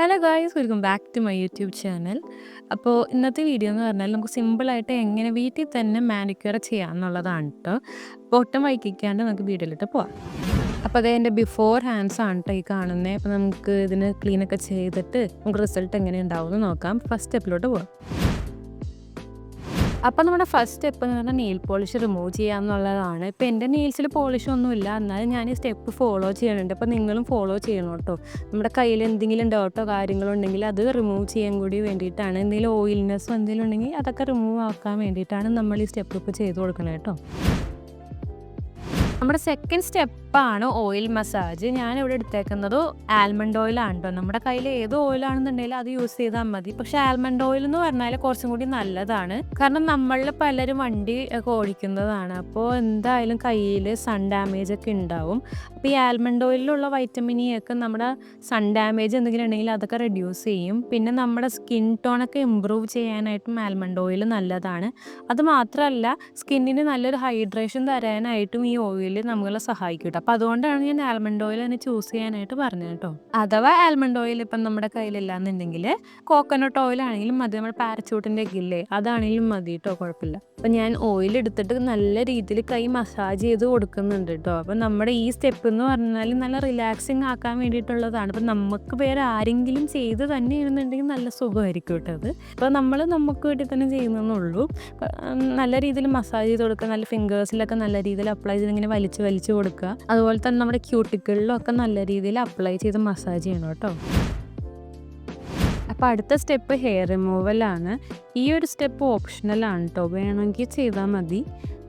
Hello guys, welcome back to my YouTube channel. അപ്പോൾ ഇന്നത്തെ video എന്ന് പറഞ്ഞാൽ നമുക്ക് സിമ്പിളായിട്ട് എങ്ങനെ വീട്ടിൽ തന്നെ മാനിക്യൂർ ചെയ്യാമെന്നുള്ളതാണ് കേട്ടോ. അപ്പോൾ ഒട്ടും വൈകിക്കാണ്ട് നമുക്ക് വീഡിയോയിലിട്ട് പോവാം. അപ്പോൾ അതേ എൻ്റെ ബിഫോർ ഹാൻഡ്സ് ആണ് കേട്ടോ ഈ കാണുന്നത്. അപ്പോൾ നമുക്ക് ഇതിന് ക്ലീനൊക്കെ ചെയ്തിട്ട് നമുക്ക് റിസൾട്ട് എങ്ങനെ ഉണ്ടാവുമെന്ന് നോക്കാം. ഫസ്റ്റ് സ്റ്റെപ്പിലോട്ട് പോവാം. അപ്പോൾ നമ്മുടെ ഫസ്റ്റ് സ്റ്റെപ്പ് എന്ന് പറഞ്ഞാൽ നെയിൽ പോളിഷ് റിമൂവ് ചെയ്യുക എന്നുള്ളതാണ്. ഇപ്പോൾ എൻ്റെ നെയിൽസിൽ പോളിഷൊന്നുമില്ല, എന്നാലും ഞാൻ ഈ സ്റ്റെപ്പ് ഫോളോ ചെയ്യുന്നുണ്ട്. അപ്പോൾ നിങ്ങളും ഫോളോ ചെയ്യണം കേട്ടോ. നമ്മുടെ കയ്യിൽ എന്തെങ്കിലും ഡോട്ടോ കാര്യങ്ങളോ ഉണ്ടെങ്കിൽ അത് റിമൂവ് ചെയ്യാൻ കൂടി വേണ്ടിയിട്ടാണ്. എന്തെങ്കിലും ഓയിൽനെസ്സോ എന്തെങ്കിലും ഉണ്ടെങ്കിൽ അതൊക്കെ റിമൂവ് ആക്കാൻ വേണ്ടിയിട്ടാണ് നമ്മൾ ഈ സ്റ്റെപ്പ് ഇപ്പോൾ ചെയ്ത് കൊടുക്കുന്നത് കേട്ടോ. നമ്മുടെ സെക്കൻഡ് സ്റ്റെപ്പാണ് ഓയിൽ മസാജ്. ഞാനിവിടെ എടുത്തേക്കുന്നത് ആൽമണ്ട് ഓയിലാണ് കേട്ടോ. നമ്മുടെ കയ്യിൽ ഏത് ഓയിലാണെന്നുണ്ടെങ്കിലും അത് യൂസ് ചെയ്താൽ മതി. പക്ഷെ ആൽമണ്ട് ഓയിൽ എന്ന് പറഞ്ഞാൽ കുറച്ചും കൂടി നല്ലതാണ്. കാരണം നമ്മളിൽ പലരും വണ്ടി ഒക്കെ ഓടിക്കുന്നതാണ്. അപ്പോൾ എന്തായാലും കയ്യിൽ സൺ ഡാമേജ് ഒക്കെ ഉണ്ടാവും. അപ്പോൾ ഈ ആൽമണ്ട് ഓയിലുള്ള വൈറ്റമിൻ ഇ ഒക്കെ നമ്മുടെ സൺ ഡാമേജ് എന്തെങ്കിലും ഉണ്ടെങ്കിൽ അതൊക്കെ റെഡ്യൂസ് ചെയ്യും. പിന്നെ നമ്മുടെ സ്കിൻ ടോണൊക്കെ ഇമ്പ്രൂവ് ചെയ്യാനായിട്ടും ആൽമണ്ട് ഓയിൽ നല്ലതാണ്. അത് മാത്രമല്ല, സ്കിന്നിന് നല്ലൊരു ഹൈഡ്രേഷൻ തരാനായിട്ടും ഈ ഓയിൽ നമ്മളെ സഹായിക്കും കേട്ടോ. അപ്പോൾ അതുകൊണ്ടാണ് ഞാൻ ആൽമണ്ട് ഓയിൽ തന്നെ ചൂസ് ചെയ്യാനായിട്ട് പറഞ്ഞത് കേട്ടോ. അഥവാ ആൽമണ്ട് ഓയിൽ ഇപ്പം നമ്മുടെ കയ്യിലില്ലാന്നുണ്ടെങ്കിൽ കോക്കനട്ട് ഓയിൽ ആണെങ്കിലും മതി. നമ്മുടെ പാരച്യൂട്ടിൻ്റെ ഒക്കെ ഇല്ലേ, അതാണെങ്കിലും മതി കേട്ടോ, കുഴപ്പമില്ല. അപ്പം ഞാൻ ഓയിൽ എടുത്തിട്ട് നല്ല രീതിയിൽ കൈ മസാജ് ചെയ്ത് കൊടുക്കുന്നുണ്ട് കേട്ടോ. അപ്പം നമ്മുടെ ഈ സ്റ്റെപ്പ് എന്ന് പറഞ്ഞാൽ നല്ല റിലാക്സിങ് ആക്കാൻ വേണ്ടിയിട്ടുള്ളതാണ്. അപ്പം നമുക്ക് വേറെ ആരെങ്കിലും ചെയ്ത് തന്നെ ഇരുന്നുണ്ടെങ്കിൽ നല്ല സുഖമായിരിക്കും കേട്ടോ അത്. അപ്പോൾ നമ്മൾ നമുക്ക് വേണ്ടി തന്നെ ചെയ്യുന്നതെന്നുള്ളൂ. നല്ല രീതിയിൽ മസാജ് ചെയ്ത് കൊടുക്കുക, നല്ല ഫിംഗേഴ്സിലൊക്കെ നല്ല രീതിയിൽ അപ്ലൈ ചെയ്ത് ഇങ്ങനെ വലിച്ച് കൊടുക്കുക. അതുപോലെ തന്നെ നമ്മുടെ ക്യൂട്ടിക്കിളിലൊക്കെ നല്ല രീതിയിൽ അപ്ലൈ ചെയ്ത് മസാജ് ചെയ്യണം കേട്ടോ. അപ്പോൾ അടുത്ത സ്റ്റെപ്പ് ഹെയർ റിമൂവലാണ്. ഈ ഒരു സ്റ്റെപ്പ് ഓപ്ഷണലാണ് കേട്ടോ, വേണമെങ്കിൽ ചെയ്താൽ മതി.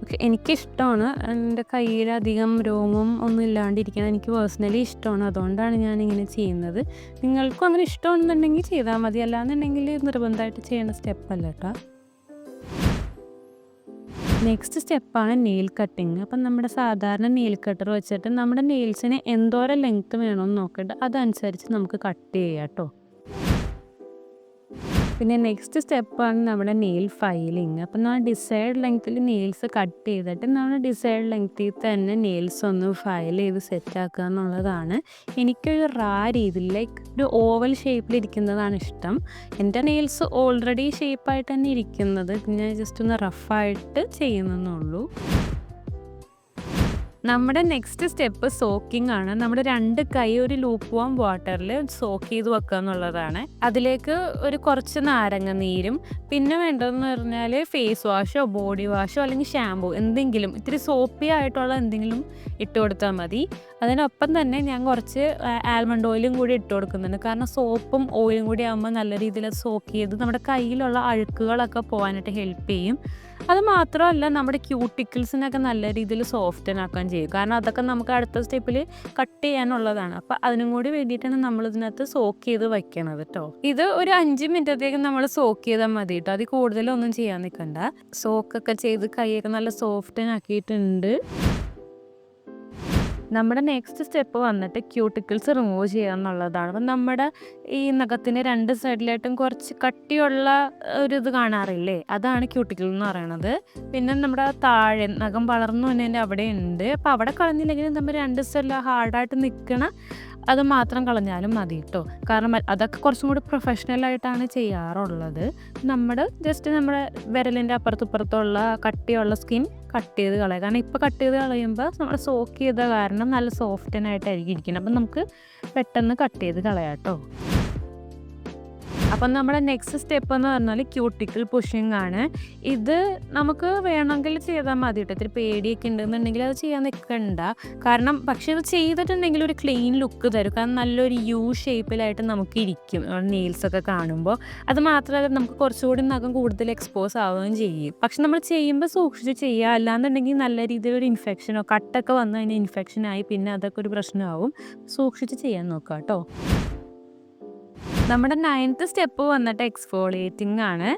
ഓക്കെ, എനിക്കിഷ്ടമാണ്. എൻ്റെ കയ്യിൽ അധികം രോമം ഒന്നും ഇല്ലാണ്ടിരിക്കാൻ എനിക്ക് പേഴ്സണലി ഇഷ്ടമാണ്. അതുകൊണ്ടാണ് ഞാനിങ്ങനെ ചെയ്യുന്നത്. നിങ്ങൾക്കും അങ്ങനെ ഇഷ്ടമാണെന്നുണ്ടെങ്കിൽ ചെയ്താൽ മതി, അല്ലാന്നുണ്ടെങ്കിൽ നിർബന്ധമായിട്ട് ചെയ്യേണ്ട സ്റ്റെപ്പല്ല കേട്ടോ. നെക്സ്റ്റ് സ്റ്റെപ്പാണ് നെയിൽ കട്ടിങ്. അപ്പം നമ്മുടെ സാധാരണ നെയിൽ കട്ടർ വെച്ചിട്ട് നമ്മുടെ നെയിൽസിന് എന്തോരം ലെങ്ത്ത് വേണമെന്ന് നോക്കിയിട്ട് അതനുസരിച്ച് നമുക്ക് കട്ട് ചെയ്യാം കേട്ടോ. പിന്നെ നെക്സ്റ്റ് സ്റ്റെപ്പാണ് നമ്മുടെ നെയിൽ ഫൈലിങ്. അപ്പം നമ്മൾ ഡിസൈഡ് ലെങ്ത്തിൽ നെയിൽസ് കട്ട് ചെയ്തിട്ട് നമ്മൾ ഡിസൈഡ് ലെങ്ത്തിൽ തന്നെ നെയിൽസ് ഒന്ന് ഫയൽ ചെയ്ത് സെറ്റാക്കുക എന്നുള്ളതാണ്. എനിക്കൊരു രീതിയിൽ ഒരു ഓവൽ ഷേപ്പിലിരിക്കുന്നതാണ് ഇഷ്ടം. എൻ്റെ നെയിൽസ് ഓൾറെഡി ഷേപ്പായിട്ട് തന്നെ ഇരിക്കുന്നത്, പിന്നെ ജസ്റ്റ് ഒന്ന് റഫായിട്ട് ചെയ്യുന്നതെന്നുള്ളൂ. നമ്മുടെ നെക്സ്റ്റ് സ്റ്റെപ്പ് സോക്കിംഗ് ആണ്. നമ്മുടെ 2 കൈ ഒരു ലൂപ്പ് വാം വാട്ടറിൽ സോക്ക് ചെയ്ത് വെക്കുക എന്നുള്ളതാണ്. അതിലേക്ക് ഒരു കുറച്ച് നാരങ്ങ നീരും പിന്നെ വേണ്ടതെന്ന് പറഞ്ഞാൽ ഫേസ് വാഷോ ബോഡി വാഷോ അല്ലെങ്കിൽ ഷാമ്പൂ എന്തെങ്കിലും ഇത്തിരി സോപ്പി ആയിട്ടുള്ള എന്തെങ്കിലും ഇട്ട് കൊടുത്താൽ മതി. അതിനൊപ്പം തന്നെ ഞാൻ കുറച്ച് ആൽമണ്ട് ഓയിലും കൂടി ഇട്ട് കൊടുക്കുന്നുണ്ട്. കാരണം സോപ്പും ഓയിലും കൂടി ആകുമ്പോൾ നല്ല രീതിയിൽ അത് സോക്ക് ചെയ്ത് നമ്മുടെ കയ്യിലുള്ള അഴുക്കുകളൊക്കെ പോകാനായിട്ട് ഹെൽപ്പ് ചെയ്യും. അത് മാത്രമല്ല, നമ്മുടെ ക്യൂട്ടിക്കിൾസിനൊക്കെ നല്ല രീതിയിൽ സോഫ്റ്റൻ ആക്കാൻ ചെയ്യും. കാരണം അതൊക്കെ നമുക്ക് അടുത്ത സ്റ്റെപ്പിൽ കട്ട് ചെയ്യാനുള്ളതാണ്. അപ്പോൾ അതിനും കൂടി വേണ്ടിയിട്ടാണ് നമ്മൾ ഇതിനകത്ത് സോക്ക് ചെയ്ത് വയ്ക്കണത് കേട്ടോ. ഇത് ഒരു 5 മിനിറ്റത്തേക്ക് നമ്മൾ സോക്ക് ചെയ്താൽ മതി കേട്ടോ. അതിൽ കൂടുതലൊന്നും ചെയ്യാൻ നിൽക്കണ്ട. സോക്കൊക്കെ ചെയ്ത് കൈയൊക്കെ നല്ല സോഫ്റ്റൻ ആക്കിയിട്ടുണ്ട്. നമ്മുടെ നെക്സ്റ്റ് സ്റ്റെപ്പ് വന്നിട്ട് ക്യൂട്ടിക്കിൾസ് റിമൂവ് ചെയ്യുക എന്നുള്ളതാണ്. അപ്പം നമ്മുടെ ഈ നഖത്തിന് 2 സൈഡിലായിട്ടും കുറച്ച് കട്ടിയുള്ള ഒരു ഇത് കാണാറില്ലേ, അതാണ് ക്യൂട്ടിക്കിൾ എന്ന് പറയണത്. പിന്നെ നമ്മുടെ താഴെ നഖം വളർന്നു വന്നതിൻ്റെ അവിടെ ഉണ്ട്. അപ്പോൾ അവിടെ കളഞ്ഞില്ലെങ്കിൽ നമ്മൾ 2 സൈഡിൽ ഹാർഡായിട്ട് നിൽക്കണ അത് മാത്രം കളഞ്ഞാലും മതി കേട്ടോ. കാരണം അതൊക്കെ കുറച്ചും കൂടി പ്രൊഫഷണലായിട്ടാണ് ചെയ്യാറുള്ളത്. ജസ്റ്റ് നമ്മുടെ വിരലിൻ്റെ അപ്പുറത്തുള്ള കട്ടിയുള്ള സ്കിൻ കട്ട് ചെയ്ത് കളയുക. കാരണം ഇപ്പോൾ കട്ട് ചെയ്ത് കളയുമ്പോൾ നമ്മൾ സോക്ക് ചെയ്ത കാരണം നല്ല സോഫ്റ്റനായിട്ടായിരിക്കും ഇരിക്കുന്നത്. അപ്പം നമുക്ക് പെട്ടെന്ന് കട്ട് ചെയ്ത് കളയാം കേട്ടോ. അപ്പം നമ്മുടെ നെക്സ്റ്റ് സ്റ്റെപ്പ് എന്ന് പറഞ്ഞാൽ ക്യൂട്ടിക്കിൾ പുഷിങ് ആണ്. ഇത് നമുക്ക് വേണമെങ്കിൽ ചെയ്താൽ മതി കേട്ടോ. ഇത്തിരി പേടിയൊക്കെ ഉണ്ടെന്നുണ്ടെങ്കിൽ അത് ചെയ്യാൻ നിൽക്കണ്ട. പക്ഷേ ഇത് ചെയ്തിട്ടുണ്ടെങ്കിൽ ഒരു ക്ലീൻ ലുക്ക് തരും. കാരണം നല്ലൊരു യു ഷേപ്പിലായിട്ട് നമുക്ക് ഇരിക്കും നെയിൽസൊക്കെ കാണുമ്പോൾ. അത് മാത്രമല്ല, നമുക്ക് കുറച്ചുകൂടി നഖം കൂടുതൽ എക്സ്പോസ് ആവുകയും ചെയ്യും. പക്ഷെ നമ്മൾ ചെയ്യുമ്പോൾ സൂക്ഷിച്ച് ചെയ്യുക, അല്ലാന്നുണ്ടെങ്കിൽ നല്ല രീതിയിലൊരു ഇൻഫെക്ഷനോ കട്ടൊക്കെ വന്ന് അതിന് ഇൻഫെക്ഷനായി പിന്നെ അതൊക്കെ ഒരു പ്രശ്നമാവും. സൂക്ഷിച്ച് ചെയ്യാൻ നോക്കുക കേട്ടോ. നമ്മുടെ 9th സ്റ്റെപ്പ് വന്നിട്ട് എക്സ്ഫോളിയേറ്റിംഗ് ആണ്.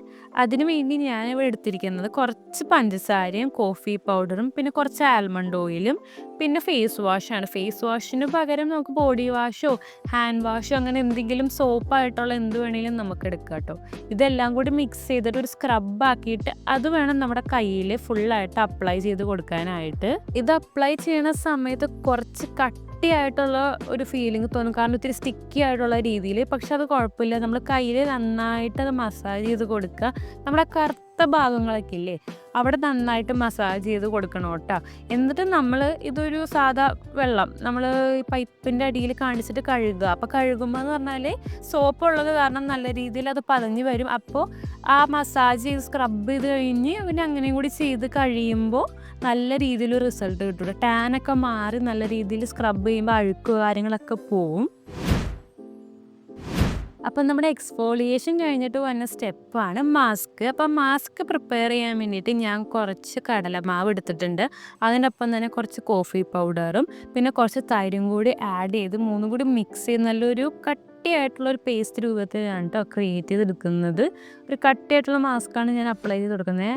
അതിന് വേണ്ടി ഞാനിവിടെ എടുത്തിരിക്കുന്നത് കുറച്ച് പഞ്ചസാരയും കോഫി പൗഡറും പിന്നെ കുറച്ച് ആൽമണ്ട് ഓയിലും പിന്നെ ഫേസ് വാഷാണ്. ഫേസ് വാഷിന് പകരം നമുക്ക് ബോഡി വാഷോ ഹാൻഡ് വാഷോ അങ്ങനെ എന്തെങ്കിലും സോപ്പായിട്ടുള്ള എന്ത് വേണമെങ്കിലും നമുക്ക് എടുക്കാം കേട്ടോ. ഇതെല്ലാം കൂടി മിക്സ് ചെയ്തിട്ട് ഒരു സ്ക്രബ് ആക്കിയിട്ട് അത് വേണം നമ്മുടെ കയ്യിൽ ഫുള്ളായിട്ട് അപ്ലൈ ചെയ്ത് കൊടുക്കാനായിട്ട്. ഇത് അപ്ലൈ ചെയ്യണ സമയത്ത് കുറച്ച് കട്ടി കട്ടിയായിട്ടുള്ള ഒരു ഫീലിംഗ് തോന്നും. കാരണം ഇത്തിരി സ്റ്റിക്കി ആയിട്ടുള്ള രീതിയിൽ. പക്ഷെ അത് കുഴപ്പമില്ല. നമ്മൾ കയ്യിൽ നന്നായിട്ട് അത് മസാജ് ചെയ്ത് കൊടുക്കുക. നമ്മുടെ കറുത്ത ഭാഗങ്ങളൊക്കെ ഇല്ലേ, അവിടെ നന്നായിട്ട് മസാജ് ചെയ്ത് കൊടുക്കണം കേട്ടോ. എന്നിട്ട് നമ്മൾ ഇതൊരു സാധാ വെള്ളം നമ്മൾ ഈ പൈപ്പിൻ്റെ അടിയിൽ കാണിച്ചിട്ട് കഴുകുക. അപ്പോൾ കഴുകുമ്പോൾ എന്ന് പറഞ്ഞാൽ സോപ്പ് ഉള്ളത് കാരണം നല്ല രീതിയിൽ അത് പതഞ്ഞ് വരും. അപ്പോൾ ആ മസാജ് ചെയ്ത് സ്ക്രബ് ചെയ്ത് കഴിഞ്ഞ് പിന്നെ അങ്ങനെയും കൂടി ചെയ്ത് കഴിയുമ്പോൾ നല്ല രീതിയിൽ റിസൾട്ട് കിട്ടും. ടാനൊക്കെ മാറി നല്ല രീതിയിൽ സ്ക്രബ് ചെയ്യുമ്പോൾ അഴുക്ക് കാര്യങ്ങളൊക്കെ പോവും. അപ്പം നമ്മുടെ എക്സ്ഫോളിയേഷൻ കഴിഞ്ഞിട്ട് വന്ന സ്റ്റെപ്പാണ് മാസ്ക്. അപ്പം മാസ്ക് പ്രിപ്പയർ ചെയ്യാൻ വേണ്ടിയിട്ട് ഞാൻ കുറച്ച് കടലമാവ് എടുത്തിട്ടുണ്ട്. അതിനൊപ്പം തന്നെ കുറച്ച് കോഫി പൗഡറും പിന്നെ കുറച്ച് തൈരും കൂടി ആഡ് ചെയ്ത് മൂന്നും കൂടി മിക്സ് ചെയ്ത് നല്ലൊരു കട്ടിയായിട്ടുള്ളൊരു പേസ്റ്റ് രൂപത്തിലാണ് കേട്ടോ ക്രിയേറ്റ് ചെയ്തെടുക്കുന്നത്. ഒരു കട്ടിയായിട്ടുള്ള മാസ്കാണ് ഞാൻ അപ്ലൈ ചെയ്ത് കൊടുക്കുന്നത്.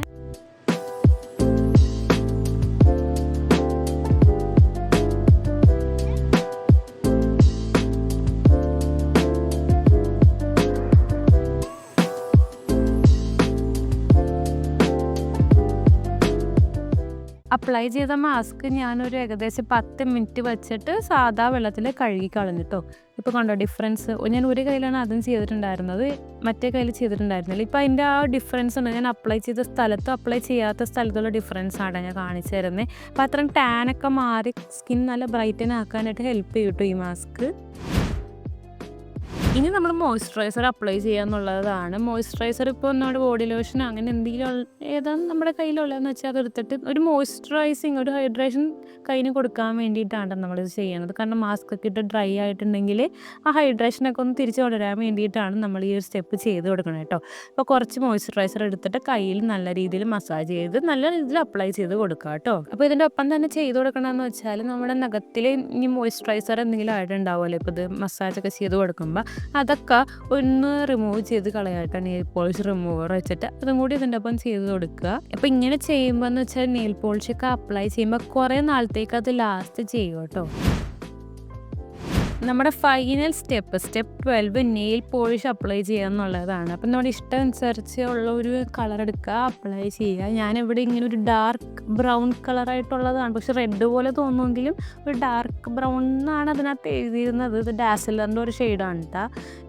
അപ്ലൈ ചെയ്ത മാസ്ക് ഞാനൊരു ഏകദേശം 10 മിനിറ്റ് വെച്ചിട്ട് സാധാ വെള്ളത്തിൽ കഴുകി കളഞ്ഞിട്ടോ. ഇപ്പോൾ കണ്ടോ ഡിഫറൻസ്. ഞാൻ ഒരു കയ്യിലാണ് ആദ്യം ചെയ്തിട്ടുണ്ടായിരുന്നത്, മറ്റേ കയ്യിൽ ചെയ്തിട്ടുണ്ടായിരുന്നില്ല. ഇപ്പോൾ അതിൻ്റെ ആ ഡിഫറൻസ് ഉണ്ട്. ഞാൻ അപ്ലൈ ചെയ്ത സ്ഥലത്തും അപ്ലൈ ചെയ്യാത്ത സ്ഥലത്തുള്ള ഡിഫറൻസ് ആണ് ഞാൻ കാണിച്ചു തരുന്നത്. അപ്പോൾ അത്രയും ടാനൊക്കെ മാറി സ്കിൻ നല്ല ബ്രൈറ്റൻ ആക്കാനായിട്ട് ഹെൽപ്പ് ചെയ്യും കേട്ടോ ഈ മാസ്ക്. ഇനി നമ്മൾ മോയ്സ്ചറൈസർ അപ്ലൈ ചെയ്യുക എന്നുള്ളതാണ്. മോയ്സ്ചറൈസർ ഇപ്പോൾ നമ്മുടെ ബോഡി ലോഷൻ അങ്ങനെ എന്തെങ്കിലും ഏതാണ് നമ്മുടെ കയ്യിലുള്ളതെന്ന് വെച്ചാൽ അതെടുത്തിട്ട് ഒരു മോയ്സ്ചറൈസിങ് ഒരു ഹൈഡ്രേഷൻ കയ്യിന് കൊടുക്കാൻ വേണ്ടിയിട്ടാണ് നമ്മളിത് ചെയ്യുന്നത്. കാരണം മാസ്ക് ഒക്കെ ഇട്ട് ഡ്രൈ ആയിട്ടുണ്ടെങ്കിൽ ആ ഹൈഡ്രേഷനൊക്കെ ഒന്ന് തിരിച്ചു കൊണ്ടുവരാൻ വേണ്ടിയിട്ടാണ് നമ്മൾ ഈ ഒരു സ്റ്റെപ്പ് ചെയ്ത് കൊടുക്കണം കേട്ടോ. അപ്പോൾ കുറച്ച് മോയ്സ്ചറൈസർ എടുത്തിട്ട് കയ്യിൽ നല്ല രീതിയിൽ മസാജ് ചെയ്ത് നല്ല രീതിയിൽ അപ്ലൈ ചെയ്ത് കൊടുക്കുക കേട്ടോ. അപ്പോൾ ഇതിൻ്റെ ഒപ്പം തന്നെ ചെയ്ത് കൊടുക്കണമെന്ന് വെച്ചാൽ നമ്മുടെ നഖത്തിൽ ഈ മോയ്സ്ചറൈസർ എന്തെങ്കിലും ആയിട്ടുണ്ടാവുമല്ലോ ഇപ്പോൾ ഇത് മസാജൊക്കെ ചെയ്ത് കൊടുക്കുമ്പോൾ അതൊക്കെ ഒന്ന് റിമൂവ് ചെയ്ത് കളയാട്ടോ. നെയിൽ പോളിഷ് റിമൂവർ വെച്ചിട്ട് അതും കൂടി ഇതിൻ്റെ ഒപ്പം ചെയ്ത് കൊടുക്കുക. അപ്പോൾ ഇങ്ങനെ ചെയ്യുമ്പോൾ എന്ന് വെച്ചാൽ നെയിൽ പോളിഷൊക്കെ അപ്ലൈ ചെയ്യുമ്പോൾ കുറേ നാളത്തേക്ക് അത് ലാസ്റ്റ് ചെയ്യും കേട്ടോ. നമ്മുടെ final step 12 nail polish apply ചെയ്യുക എന്നുള്ളതാണ്. അപ്പം നമ്മുടെ ഇഷ്ടം അനുസരിച്ച് ഉള്ള ഒരു കളർ എടുക്കുക, അപ്ലൈ ചെയ്യുക. ഞാനിവിടെ ഇങ്ങനെ ഒരു ഡാർക്ക് ബ്രൗൺ കളറായിട്ടുള്ളതാണ്, പക്ഷെ റെഡ് പോലെ തോന്നുമെങ്കിലും ഒരു ഡാർക്ക് ബ്രൗൺ എന്നാണ് അതിനകത്ത് എഴുതിയിരുന്നത്. ഇത് ഡാസിലറിൻ്റെ ഒരു ഷെയ്ഡാണ് കേട്ടോ.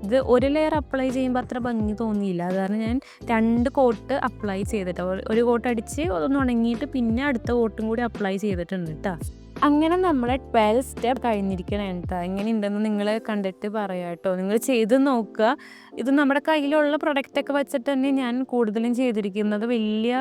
ഇത് ഒരു ലെയർ അപ്ലൈ ചെയ്യുമ്പോൾ അത്ര ഭംഗി തോന്നിയില്ല. അത് കാരണം ഞാൻ 2 കോട്ട് അപ്ലൈ ചെയ്തിട്ട് ഒരു കോട്ട് അടിച്ച് അതൊന്ന് ഉണങ്ങിയിട്ട് പിന്നെ അടുത്ത കോട്ടും കൂടി അപ്ലൈ ചെയ്തിട്ടുണ്ട് കേട്ടോ. അങ്ങനെ നമ്മളെ 12 സ്റ്റെപ്പ് കഴിഞ്ഞിരിക്കണം കേട്ടോ. എങ്ങനെയുണ്ടെന്ന് നിങ്ങൾ കണ്ടിട്ട് പറയാം കേട്ടോ. നിങ്ങൾ ചെയ്ത് നോക്കുക. ഇത് നമ്മുടെ കയ്യിലുള്ള പ്രൊഡക്റ്റൊക്കെ വെച്ചിട്ട് തന്നെ ഞാൻ കൂടുതലും ചെയ്തിരിക്കുന്നത്. വലിയ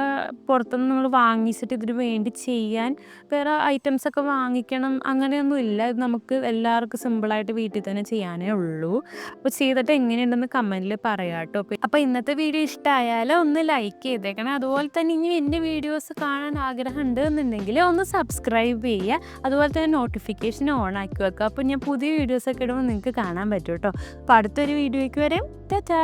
പുറത്തുനിന്ന് നമ്മൾ വാങ്ങിച്ചിട്ട് ഇതിന് വേണ്ടി ചെയ്യാൻ വേറെ ഐറ്റംസൊക്കെ വാങ്ങിക്കണം അങ്ങനെയൊന്നും ഇല്ല. ഇത് നമുക്ക് എല്ലാവർക്കും സിമ്പിളായിട്ട് വീട്ടിൽ തന്നെ ചെയ്യാനേ ഉള്ളൂ. അപ്പോൾ ചെയ്തിട്ട് എങ്ങനെയുണ്ടെന്ന് കമൻറ്റിൽ പറയാം കേട്ടോ. അപ്പോൾ ഇന്നത്തെ വീഡിയോ ഇഷ്ടമായാൽ ഒന്ന് ലൈക്ക് ചെയ്തേക്കണം. അതുപോലെ തന്നെ ഇനി എൻ്റെ വീഡിയോസ് കാണാൻ ആഗ്രഹം ഉണ്ട് എന്നുണ്ടെങ്കിൽ ഒന്ന് സബ്സ്ക്രൈബ് ചെയ്യുക. അതുപോലെ തന്നെ നോട്ടിഫിക്കേഷൻ ഓൺ ആക്കി വെക്കുക. അപ്പോൾ ഞാൻ പുതിയ വീഡിയോസൊക്കെ ഇടുമ്പോൾ നിങ്ങൾക്ക് കാണാൻ പറ്റും കേട്ടോ. അപ്പോൾ അടുത്തൊരു വീഡിയോയ്ക്ക് വരെ ടാറ്റാ.